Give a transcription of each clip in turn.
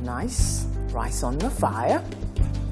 Nice. Rice on the fire.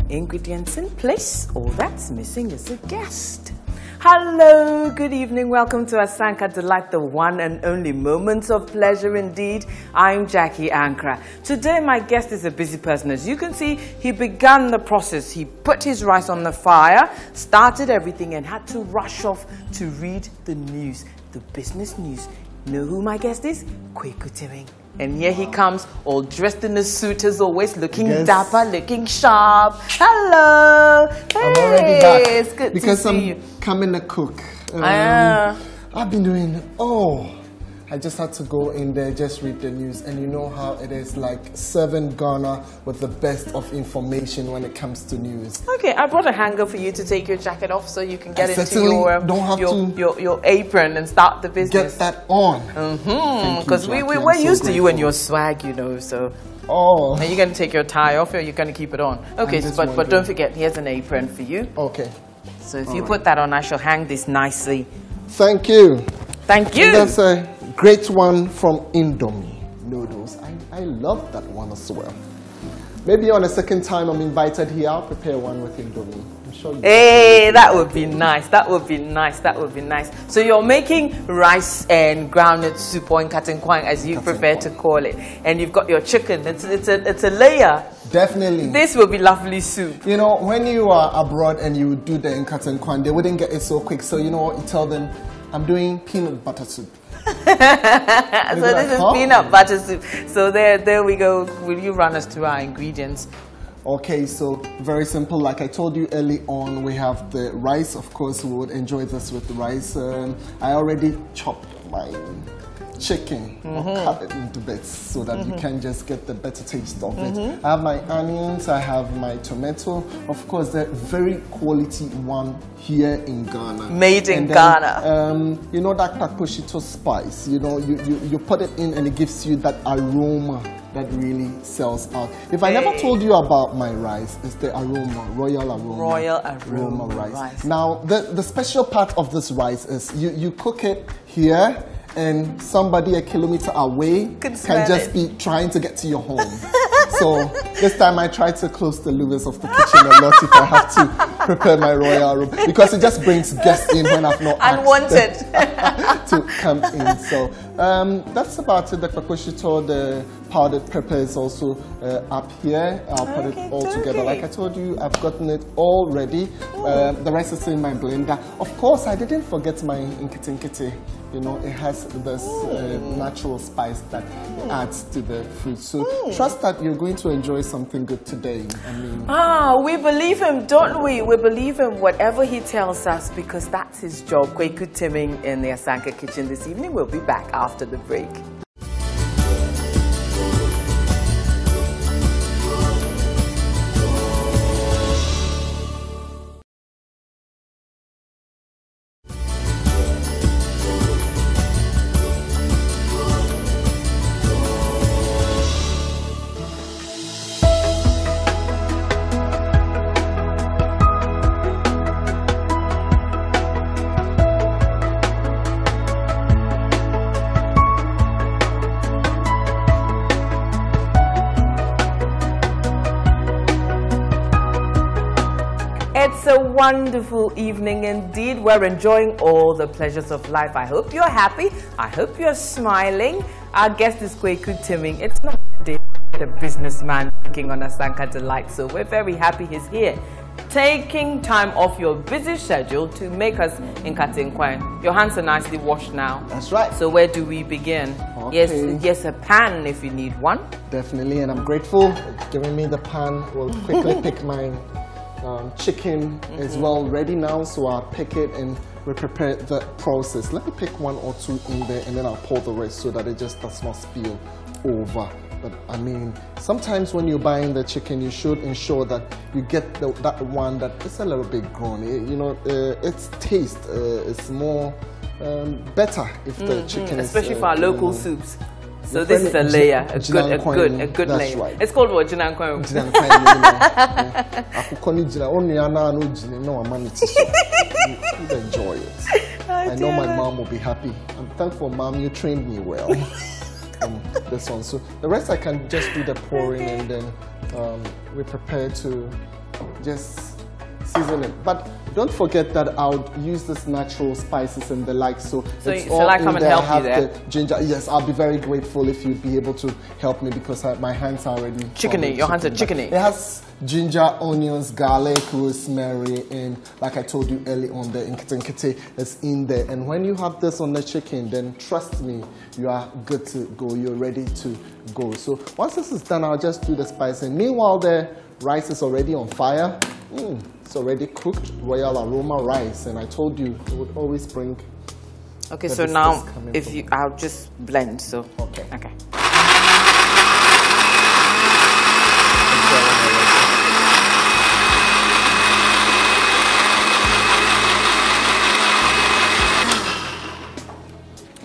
Ingredients in place. All that's missing is a guest. Hello, good evening. Welcome to Asanka Delight, the one and only moments of pleasure indeed. I'm Jackie Ankara. Today my guest is a busy person. As you can see, he began the process. He put his rice on the fire, started everything and had to rush off to read the news, the business news. Know who my guest is? Kweku Temeng. And here he comes, all dressed in a suit as always, looking dapper, looking sharp. Hello. Hey, I'm already back. It's good because to see you. I'm coming to cook. I've been doing, I just had to go in there, just read the news. And you know how it is, like serving Ghana with the best of information when it comes to news. Okay, I brought a hanger for you to take your jacket off so you can get into your apron and start the business. Get that on. Because we're used to you and your swag, you know, so. Oh. Are you going to take your tie off or are you going to keep it on? Okay, but don't forget, here's an apron for you. Okay. So if you put that on, I shall hang this nicely. Thank you. Thank you. And that's a great one from Indomie noodles. I love that one as well. Maybe on a second time I'm invited here, I'll prepare one with Indomie. I'm sure you Hey, that would be nice. That would be nice. That would be nice. So you're making rice and groundnut soup, or katenkwang as you prefer to call it. And you've got your chicken. It's a layer. Definitely. This will be lovely soup. You know, when you are abroad and you do the katenkwang, they wouldn't get it so quick. So you know what, you tell them, I'm doing peanut butter soup. So this is peanut butter soup. So there we go. Will you run us through our ingredients? Okay, so very simple. Like I told you early on, we have the rice. Of course, we would enjoy this with the rice. I already chopped my chicken or cut it into bits so that you can just get the better taste of it. I have my onions, I have my tomato. Of course, the very quality one here in Ghana. Made in Ghana. You know that takoshito spice, you know, you put it in and it gives you that aroma that really sells out. If I never told you about my rice, it's the aroma, royal aroma rice. Now, the special part of this rice is you cook it here, and somebody a kilometer away can just be trying to get to your home. So this time I tried to close the louvers of the kitchen a lot if I have to prepare my royal room, because it just brings guests in when I've not unwanted to come in. So that's about it. The kakoshito, the powdered pepper is also up here. I'll put it all together. Like I told you, I've gotten it all ready. The rest is in my blender. Of course, I didn't forget my nkiti. You know, it has this natural spice that adds to the food. So trust that you're going to enjoy something good today. I mean, we believe him, don't we? We believe him whatever he tells us, because that's his job. Kweku Temeng in the Asanka kitchen this evening. We'll be back after the break. It's a wonderful evening indeed. We're enjoying all the pleasures of life. I hope you're happy. I hope you're smiling. Our guest is Kweku Temeng. It's not a businessman working on Asanka Delight, so we're very happy he's here, taking time off your busy schedule to make us in Katenkwang. Your hands are nicely washed now. That's right. So where do we begin? Okay. Yes, a pan if you need one. Definitely, and I'm grateful for giving me the pan. We'll quickly pick my chicken is well ready now, so I'll pick it and we prepare the process. Let me pick one or two in there and then I'll pour the rest so that it just does not spill over. But I mean, sometimes when you're buying the chicken, you should ensure that you get that one that is a little bit grown. You know, its taste is more better if the chicken is... Especially for our local soups. So this is a layer, a good layer. Right. It's called what? Jinankwan. Enjoy it. I know my mom will be happy. I'm thankful, Mom, you trained me well. from this one. So the rest I can just do the pouring, and then we prepare to just season it. But don't forget that I'll use this natural spices and the like. So it's all shall I in come and there. help I have you there? the ginger. Yes, I'll be very grateful if you'd be able to help me, because my hands are already chickeny. Your hands are chickeny. It has ginger, onions, garlic, rosemary, and like I told you early on, the nkete is in there. And when you have this on the chicken, then trust me, you are good to go. You're ready to go. So once this is done, I'll just do the spice. And meanwhile, the rice is already on fire. It's already cooked, royal aroma rice. And I told you, it would always bring. Okay, so now I'll just blend. So okay.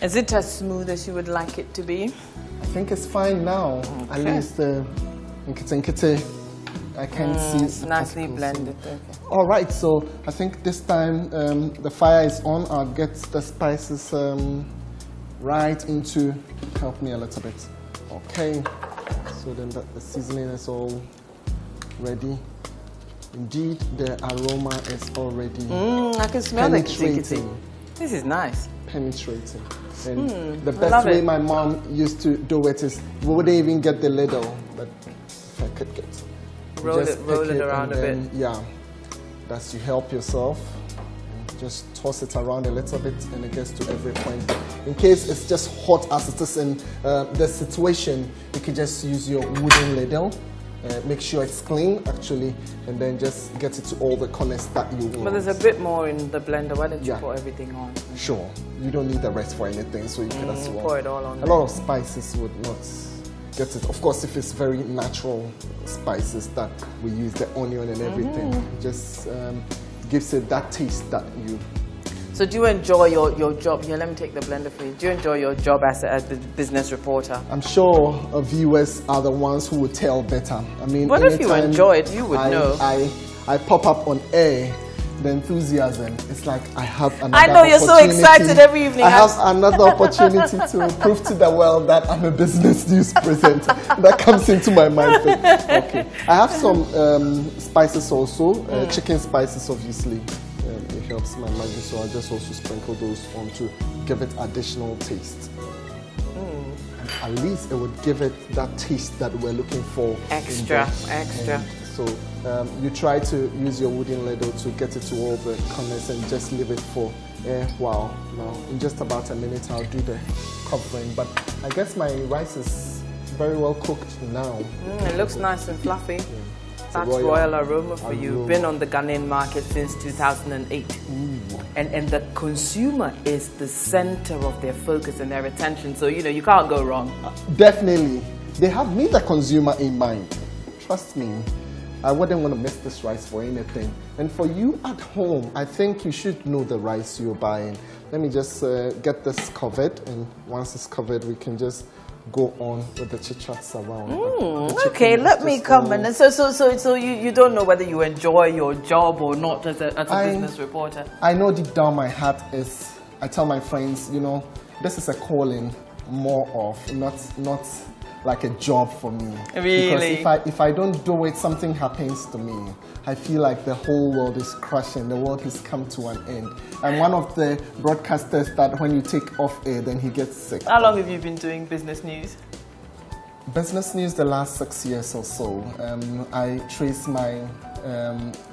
Is it as smooth as you would like it to be? I think it's fine now. Okay. At least the nkete, I can see it's nicely blended. Okay. All right, so I think this time the fire is on. I'll get the spices right into, help me a little bit. Okay, so then the seasoning is all ready. Indeed, the aroma is already I can smell the penetrating. This is nice. Penetrating. And the best way my mom used to do it is we wouldn't even get the ladle, but if I could get roll it around a bit. Yeah, that's you help yourself. Just toss it around a little bit, and it gets to every point. In case it's just hot as it is in the situation, you can just use your wooden ladle. Make sure it's clean, actually, and then just get it to all the corners that you want. But there's a bit more in the blender. Why don't you pour everything on? Sure. You don't need the rest for anything, so you can as well. Pour it all on. A lot of spices would not get it. Of course, if it's very natural spices that we use, the onion and everything, just gives it that taste that you. So do you enjoy your job? Here, let me take the blender for you. Do you enjoy your job as a business reporter? I'm sure viewers are the ones who would tell better. I mean, what if you enjoy it? You would know. I pop up on air, the enthusiasm. It's like I have another I know you're so excited every evening. I have another opportunity to prove to the world that I'm a business news presenter. That comes into my mind. Okay, I have some spices also, chicken spices, obviously. It helps my magic, so I'll just also sprinkle those on to give it additional taste. And at least it would give it that taste that we're looking for. Extra. So you try to use your wooden ladle to get it to all the corners and just leave it for a while. Now, in just about a minute, I'll do the covering. But I guess my rice is very well cooked now. It looks nice and fluffy. That's royal aroma for you. You've been on the Ghanaian market since 2008. And the consumer is the center of their focus and their attention. So, you can't go wrong. Definitely. They have me, the consumer, in mind. Trust me. I wouldn't want to miss this rice for anything. And for you at home, I think you should know the rice you're buying. Let me just get this covered. And once it's covered, we can just go on with the chit-chats around. Okay, let me come in. So you don't know whether you enjoy your job or not as a business reporter? I know deep down my heart is, I tell my friends, this is a calling more of, not like a job for me. Really? Because if I don't do it, something happens to me. I feel like the whole world is crashing. The world has come to an end. I'm one of the broadcasters that when you take off air, then he gets sick. How long have you been doing business news? Business news the last 6 years or so. I trace my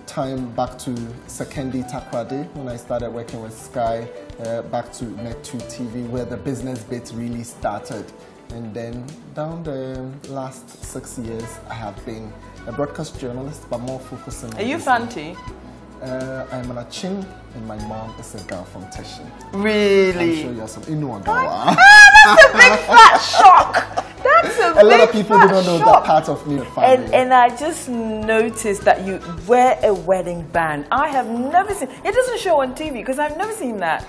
time back to Sekendi Takrade when I started working with Sky, back to Net2 TV where the business bit really started. And then down the last 6 years, I have been a broadcast journalist, but more focusing on... Are you Fanti? I'm an Achin, and my mom is a girl from Teshin. Really? I'm sure you have some Inuagawa. That's a big fat shock! That's a lot of people don't know that part of me. And I just noticed that you wear a wedding band. I have never seen... It doesn't show on TV, because I've never seen that.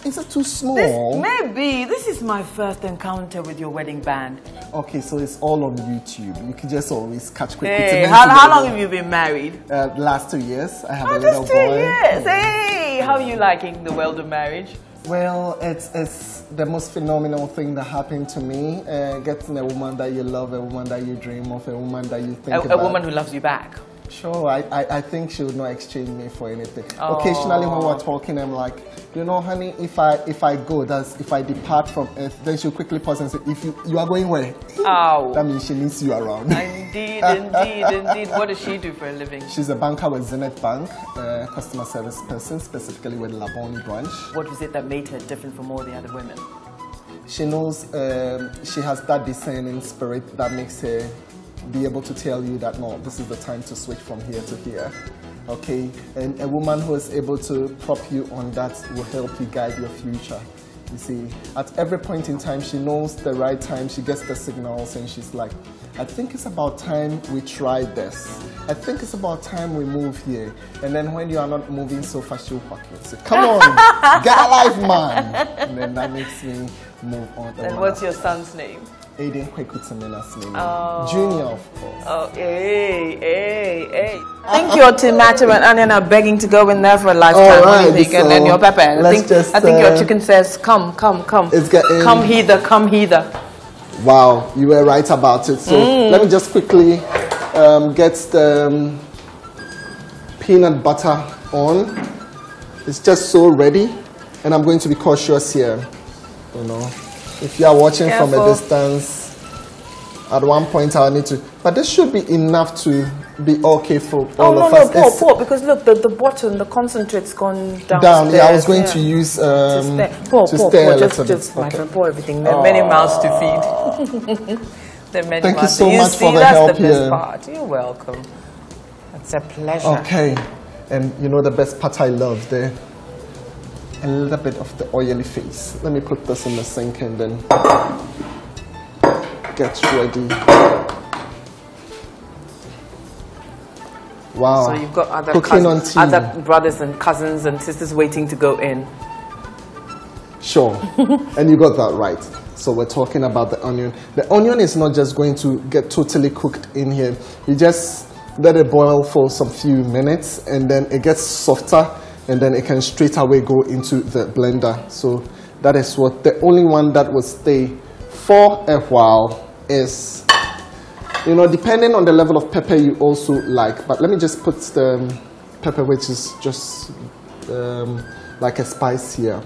Is it too small? This is my first encounter with your wedding band. Okay, so it's all on YouTube. You can just always catch Kweku. Hey, how long have you been married? Last 2 years. I have a little just 2 boy. Years. Hey, how are you liking the world of marriage? Well, it's the most phenomenal thing that happened to me. Getting a woman that you love, a woman that you dream of, a woman that you think about. A woman who loves you back. Sure, I think she would not exchange me for anything. Occasionally when we're talking, I'm like, you know, honey, if I go, if I depart from earth, then she'll quickly pause and say, if you are going where? Oh. That means she needs you around. Indeed, indeed. What does she do for a living? She's a banker with Zenith Bank, customer service person, specifically with Laboni branch. What was it that made her different from all the other women? She knows she has that discerning spirit that makes her be able to tell you that, no, this is the time to switch from here to here. Okay, and a woman who is able to prop you on that will help you guide your future. You see, at every point in time, she knows the right time, she gets the signals, and she's like, I think it's about time we try this. I think it's about time we move here. And then when you are not moving so fast, she'll fuck you. Say, come on, get a life, man. And then that makes me move on. And what's your son's name? Kweku Junior, of course. Oh, hey. I think your tomato and onion are begging to go in there for a lifetime. What do you think? And then your pepper. I think your chicken says, come. It's getting... Come hither. Wow, you were right about it. So let me just quickly get the peanut butter on. It's just so ready. And I'm going to be cautious here, you know. If you are watching from a distance, at one point I'll need to, but this should be enough to be okay for all of us. Pour, because look, the bottom, the concentrate's gone down. Yeah, I was going to use to stir a little bit. My friend, pour everything. There are many mouths to feed. There are many Thank mouths. you so much for the help here. That's the best part. You're welcome. It's a pleasure. Okay, and you know the best part I love there. A little bit of the oily face. Let me put this in the sink and then get ready. Wow. So you've got other brothers and cousins and sisters waiting to go in. Sure. And you got that right. So we're talking about the onion. The onion is not just going to get totally cooked in here. You just let it boil for some few minutes and then it gets softer. And then it can straight away go into the blender. So that is what the only one that will stay for a while is, you know, depending on the level of pepper you also like. But let me just put the pepper, which is just like a spice here,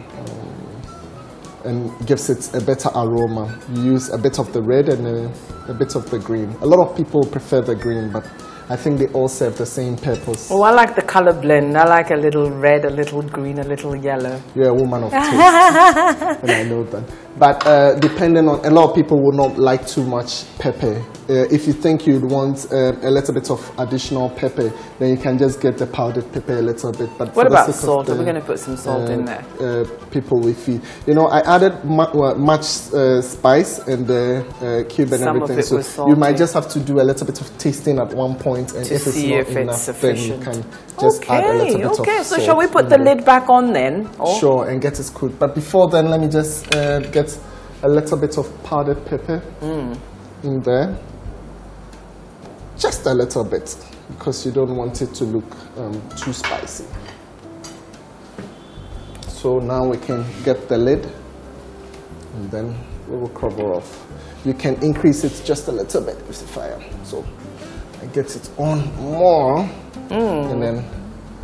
and gives it a better aroma. You use a bit of the red and a bit of the green. A lot of people prefer the green, but I think they all serve the same purpose. Oh, I like the color blend. I like a little red, a little green, a little yellow. You're a woman of taste, and I know that. But depending on, a lot of people will not like too much pepper. If you think you'd want a little bit of additional pepper, then you can just get the powdered pepper a little bit. But what about salt? Are we going to put some salt in there? People will feed. You know, I added much spice and the cube and everything. So you might just have to do a little bit of tasting at one point, and if it's not enough, then you can just add a little bit of salt. Okay, so shall we put the lid back on then? Oh. Sure, and get it cooked. But before then, let me just get a little bit of powdered pepper in there. Just a little bit, because you don't want it to look too spicy. So now we can get the lid, and then we will cover off. You can increase it just a little bit with the fire. So I get it on more, and then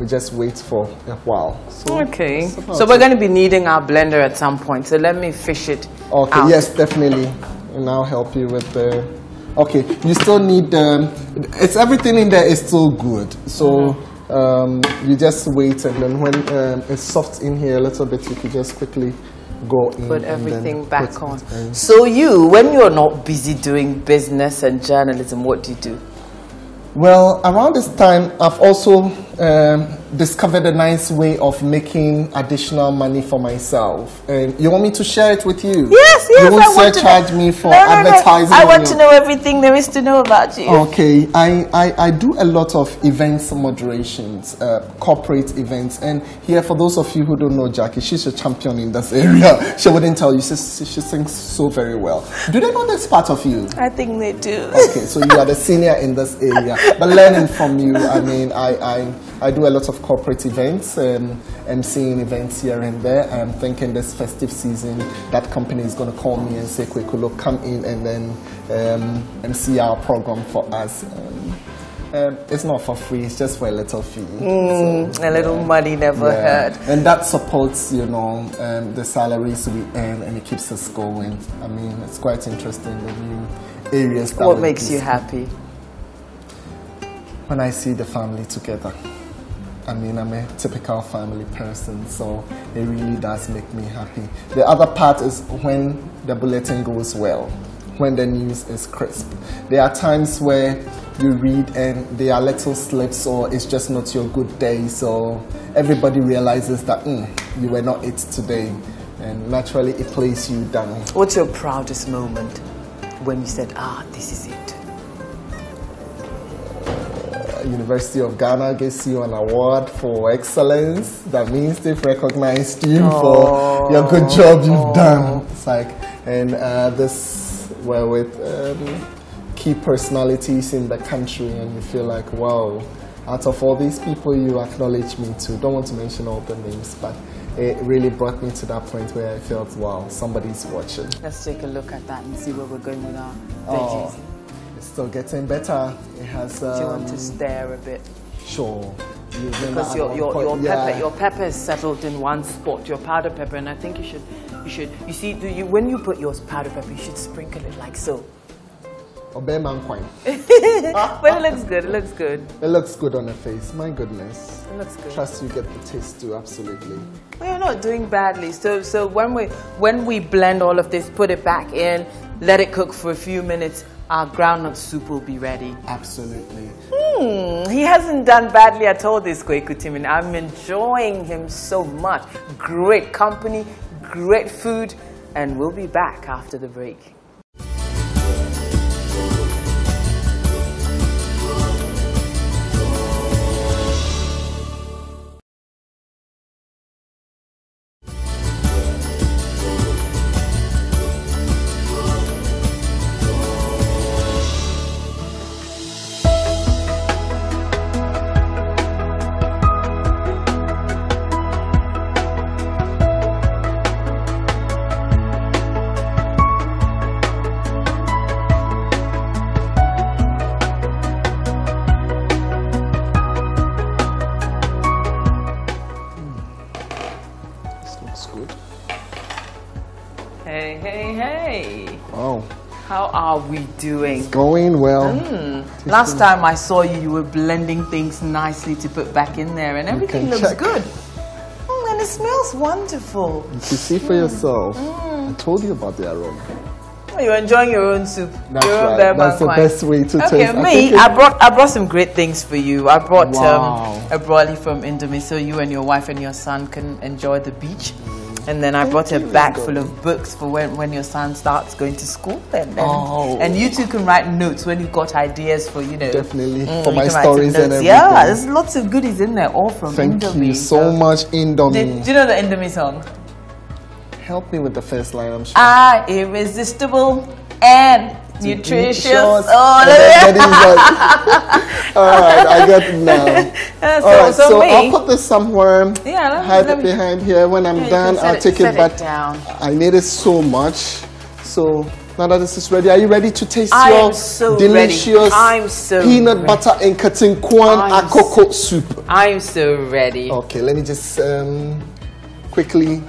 we just wait for a while. So okay, so we're going to be needing our blender at some point, so let me fish it out. Yes, definitely. And I'll help you with the... Okay, you still need it's everything in there is still good. So you just wait, and then when it's soft in here a little bit, you can just quickly go in. Put everything back on. So when you're not busy doing business and journalism, what do you do? Well, around this time, I've also discovered a nice way of making additional money for myself. And you want me to share it with you? Yes, You won't surcharge me for advertising. I want to know everything there is to know about you. Okay, I do a lot of events moderations, corporate events. And here, for those of you who don't know Jackie, she's a champion in this area. She wouldn't tell you. She sings so very well. Do they know this part of you? I think they do. Okay, so you are the senior in this area. But learning from you, I mean, I do a lot of of corporate events, emceeing events here and there. I'm thinking this festive season that company is going to call me and say, Kweku, look, come in and then MC our program for us. It's not for free, it's just for a little fee. A little money never hurt. And that supports, you know, the salaries we earn, and it keeps us going. I mean, it's quite interesting, the new areas. What makes you happy? When I see the family together. I mean, I'm a typical family person, so it really does make me happy. The other part is when the bulletin goes well, when the news is crisp. There are times where you read and there are little slips, or it's just not your good day, so everybody realizes that you were not it today, and naturally it plays you down. What's your proudest moment when you said, this is it? University of Ghana gives you an award for excellence. That means they've recognized you for your good job you've done. It's like, and this were with key personalities in the country, and you feel like, wow, out of all these people you acknowledge me too. Don't want to mention all the names, but it really brought me to that point where I felt, wow, somebody's watching. Let's take a look at that and see where we're going with our veggies. It's still getting better. It has. Do you want to stir a bit? Sure. Because your pepper is settled in one spot, your powder pepper, and I think you see, when you put your powder pepper, you should sprinkle it like so. But it looks good, it looks good. It looks good on the face, my goodness. It looks good. Trust you get the taste too, absolutely. Well, you're not doing badly. So when we blend all of this, put it back in, let it cook for a few minutes, our groundnut soup will be ready. Absolutely. He hasn't done badly at all, this Kweku Temeng. I'm enjoying him so much. Great company, great food, and we'll be back after the break. Hey. Oh. How are we doing? It's going well. Last time I saw you, you were blending things nicely to put back in there, and everything looks good. And it smells wonderful. You can see for yourself. I told you about the aroma. You're enjoying your own soup. That's right. That's the best way to taste. Okay, I brought some great things for you. I brought a brolly from Indomie, so you and your wife and your son can enjoy the beach. And then I brought a bag full of books for when your son starts going to school. And you two can write notes when you've got ideas for, Definitely, for my stories and everything. Yeah, there's lots of goodies in there, all from Indomie. Thank you so much, Indomie. Do you know the Indomie song? Help me with the first line, I'm sure. Irresistible and nutritious. All right, I got it now. So I'll put this somewhere. Yeah, hide it behind here. When I'm done, I'll take it back. I need it so much. So now that this is ready, are you ready to taste your delicious peanut butter and katinkwan akoko soup? I'm so ready. Okay, let me just quickly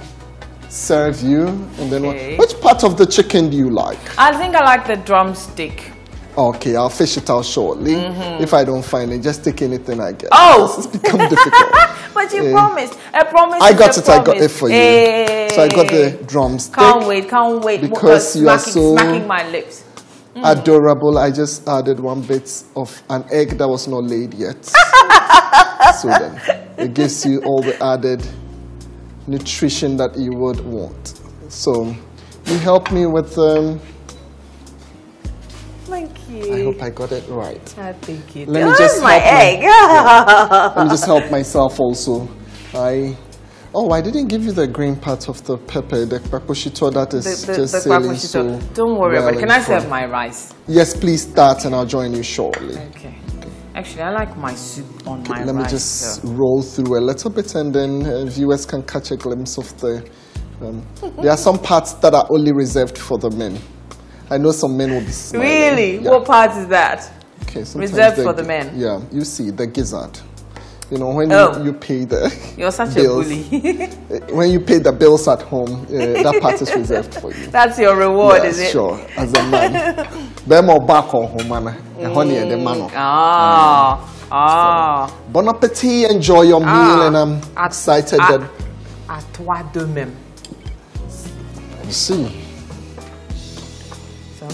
serve you, and then which part of the chicken do you like? I think I like the drumstick. Okay, I'll fish it out shortly. If I don't find it, just take anything I get. Oh, it's become difficult. But you promised. I got it for you. So I got the drumstick. Can't wait. Because you are so smacking my lips. Adorable. I just added one bit of an egg that was not laid yet. So then it gives you all the added nutrition that you would want. So you help me with Thank you. I hope I got it right. I think you did. Let me just my egg. Let me just help myself also. I didn't give you the green part of the pepper, the paposhito that is just sailing so. Don't worry about it. Can I serve my rice? Yes, please start and I'll join you shortly. Okay. Actually, I like my soup on my rice. Let me just roll through a little bit, and then viewers can catch a glimpse of the... there are some parts that are only reserved for the men. I know some men will be smiling. Really? Yeah. What part is that? Okay, reserved for the men? Yeah, you see, the gizzard. You know, when you pay the You're such bills, a bully. when you pay the bills at home, that part is reserved for you. That's your reward, is it? Sure, as a man. back on home, man. The man. Bon appetit, enjoy your meal, and I'm excited that... À toi de même. You see. So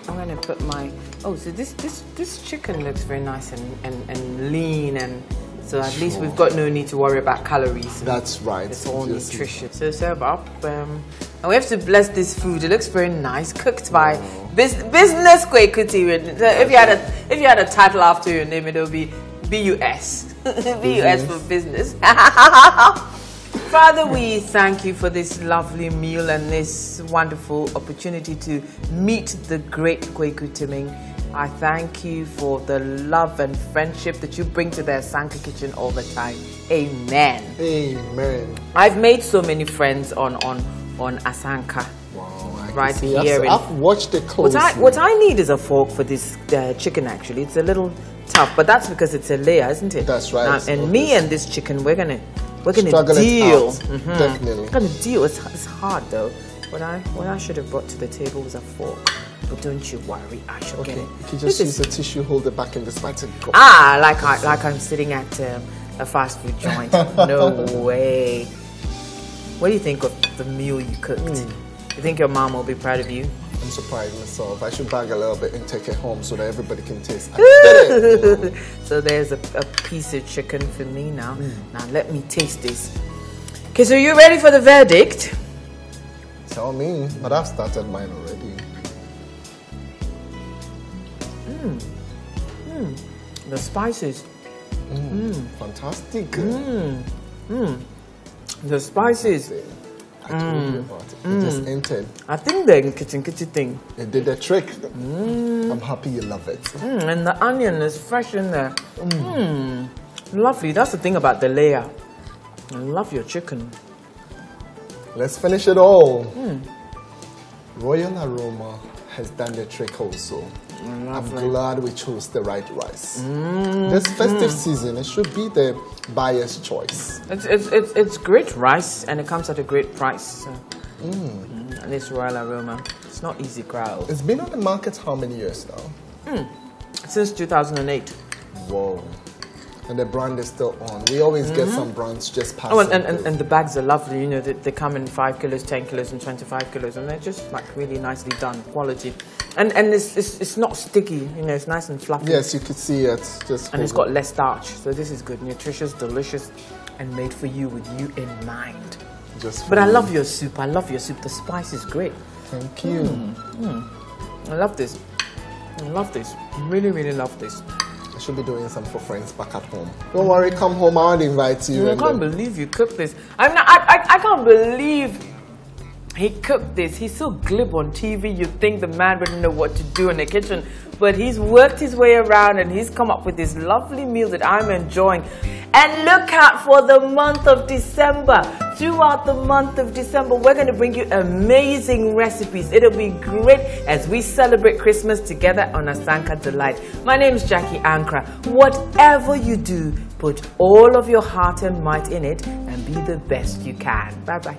I'm gonna put my... Oh, so this chicken looks very nice and lean, and so at least we've got no need to worry about calories. That's right. It's all nutritious. So serve up. And we have to bless this food. It looks very nice, cooked by business Kweku. So if you had a title after your name, it would be BUS. BUS for business. Father, we thank you for this lovely meal and this wonderful opportunity to meet the great Kweku Temeng. I thank you for the love and friendship that you bring to the Asanka kitchen all the time. Amen. Amen. I've made so many friends on Asanka. Wow, right here. I've watched it closely. What I need is a fork for this chicken. Actually, it's a little tough, but that's because it's a layer, isn't it? That's right. And me and this chicken, we're gonna struggle deal. Definitely. We're gonna deal. It's hard though. What I should have brought to the table was a fork. But don't you worry, I shall get it. You can just use a tissue holder back in the spatula. Like I'm sitting at a fast food joint. No way. What do you think of the meal you cooked? You think your mom will be proud of you? I'm surprised myself. I should bag a little bit and take it home so that everybody can taste. I did it. So there's a piece of chicken for me now. Now let me taste this. Okay, so you ready for the verdict? Tell me, but I've started mine already. The spices. Fantastic. The spices. I told you about it. It just entered. I think the kitchen thing. It did the trick. I'm happy you love it. And the onion is fresh in there. Lovely. That's the thing about the layer. I love your chicken. Let's finish it all. Royal Aroma has done the trick also. I'm glad we chose the right rice. This festive season, it should be the buyer's choice. It's great rice, and it comes at a great price. So. And this Royal Aroma, it's not easy, crowd. It's been on the market how many years now? Since 2008. Whoa. And the brand is still on. We always get some brands just passing. Oh, and the bags are lovely. You know, they come in 5 kilos, 10 kilos, and 25 kilos, and they're just like really nicely done, quality. And it's not sticky. You know, it's nice and fluffy. Yes, you could see it. And it's got less starch, so this is good, nutritious, delicious, and made for you with you in mind. But I love your soup. I love your soup. The spice is great. Thank you. I love this. I love this. Really, really love this. I should be doing some for friends back at home. Don't worry, come home, I want to invite you. I can't believe you cooked this. I can't believe he cooked this. He's so glib on TV, you'd think the man wouldn't know what to do in the kitchen. But he's worked his way around and he's come up with this lovely meal that I'm enjoying. And look out for the month of December. Throughout the month of December, we're going to bring you amazing recipes. It'll be great as we celebrate Christmas together on Asanka Delight. My name is Jackie Ankra. Whatever you do, put all of your heart and might in it and be the best you can. Bye-bye.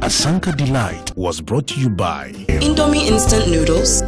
Asanka Delight was brought to you by Indomie Instant Noodles,